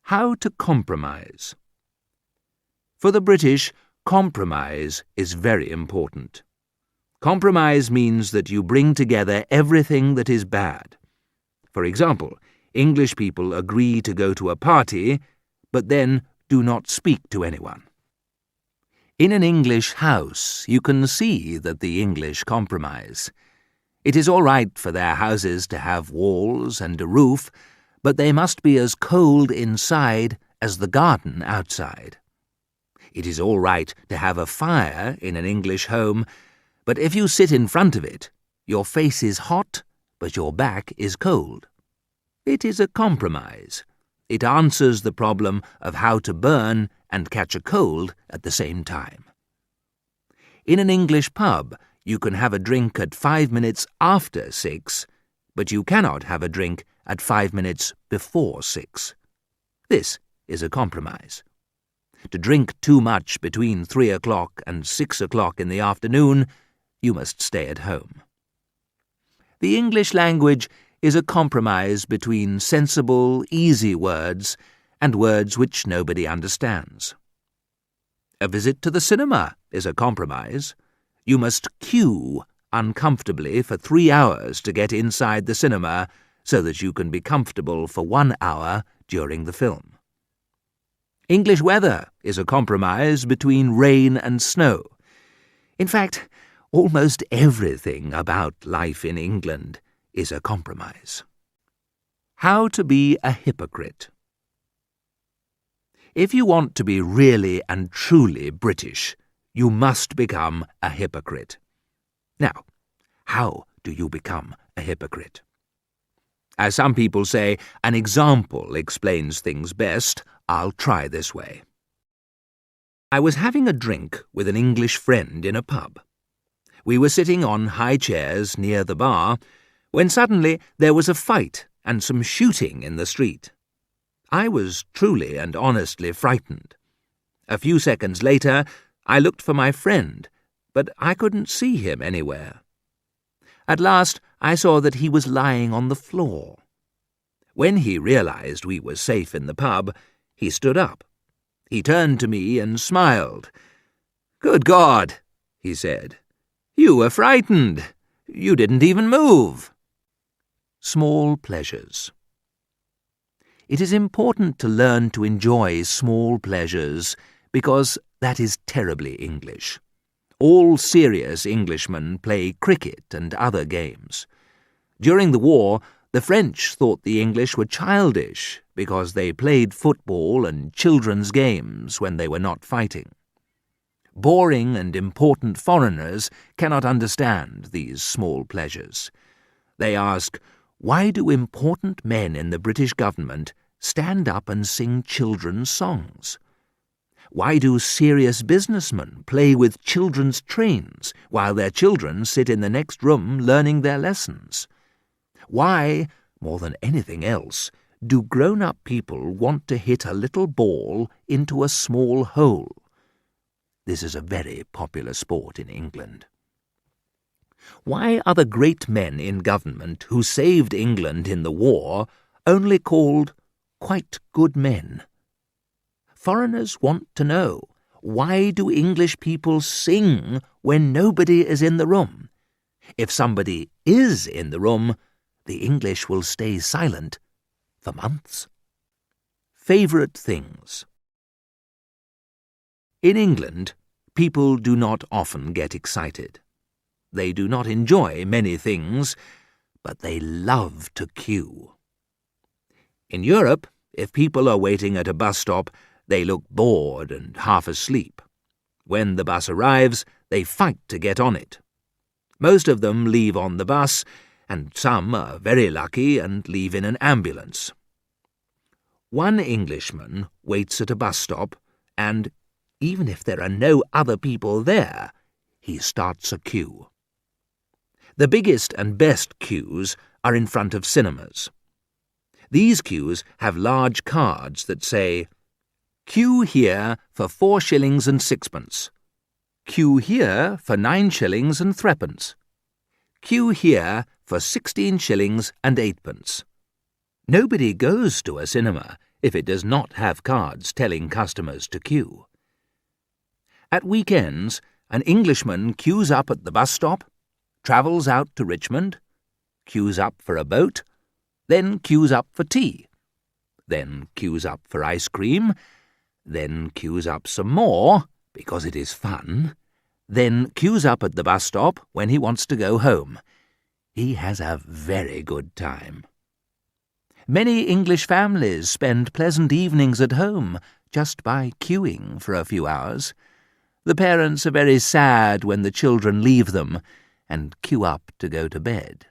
How to compromise. For the British, compromise is very important. Compromise means that you bring together everything that is bad. For example, English people agree to go to a party, but then do not speak to anyone. In an English house, you can see that the English compromise. It is all right for their houses to have walls and a roof, but they must be as cold inside as the garden outside. It is all right to have a fire in an English home, but if you sit in front of it, your face is hot, but your back is cold. It is a compromise. It answers the problem of how to burn and catch a cold at the same time. In an English pub, you can have a drink at 5 minutes after 6, but you cannot have a drink at 5 minutes before 6. This is a compromise. To drink too much between 3 o'clock and 6 o'clock in the afternoon, you must stay at home. The English language is a compromise between sensible, easy words and words which nobody understands. A visit to the cinema is a compromise. You must queue uncomfortably for 3 hours to get inside the cinema so that you can be comfortable for 1 hour during the film. English weather is a compromise between rain and snow. In fact, almost everything about life in England is a compromise. How to be a hypocrite. If you want to be really and truly British, you must become a hypocrite. Now, how do you become a hypocrite? As some people say, an example explains things best. I'll try this way. I was having a drink with an English friend in a pub. We were sitting on high chairs near the bar when suddenly there was a fight and some shooting in the street. I was truly and honestly frightened. A few seconds later, I looked for my friend, but I couldn't see him anywhere. At last, I saw that he was lying on the floor. When he realized we were safe in the pub, he stood up. He turned to me and smiled. "Good God," he said. "You were frightened. You didn't even move." Small pleasures. It is important to learn to enjoy small pleasures because that is terribly English. All serious Englishmen play cricket and other games. During the war, the French thought the English were childish because they played football and children's games when they were not fighting. Boring and important foreigners cannot understand these small pleasures. They ask, why do important men in the British government stand up and sing children's songs? Why do serious businessmen play with children's trains while their children sit in the next room learning their lessons? Why, more than anything else, do grown-up people want to hit a little ball into a small hole? This is a very popular sport in England. Why are the great men in government who saved England in the war only called quite good men? Foreigners want to know, why do English people sing when nobody is in the room? If somebody is in the room, the English will stay silent for months. Favourite things. In England, people do not often get excited. They do not enjoy many things, but they love to queue. In Europe, if people are waiting at a bus stop, they look bored and half asleep. When the bus arrives, they fight to get on it. Most of them leave on the bus, and some are very lucky and leave in an ambulance. One Englishman waits at a bus stop, and even if there are no other people there, he starts a queue. The biggest and best queues are in front of cinemas. These queues have large cards that say, "Queue here for 4 shillings and 6pence. Queue here for 9 shillings and 3pence. Queue here for 16 shillings and 8pence. Nobody goes to a cinema if it does not have cards telling customers to queue. At weekends, an Englishman queues up at the bus stop, travels out to Richmond, queues up for a boat, then queues up for tea, then queues up for ice cream, then queues up some more, because it is fun, then queues up at the bus stop when he wants to go home. He has a very good time. Many English families spend pleasant evenings at home just by queuing for a few hours. The parents are very sad when the children leave them and queue up to go to bed.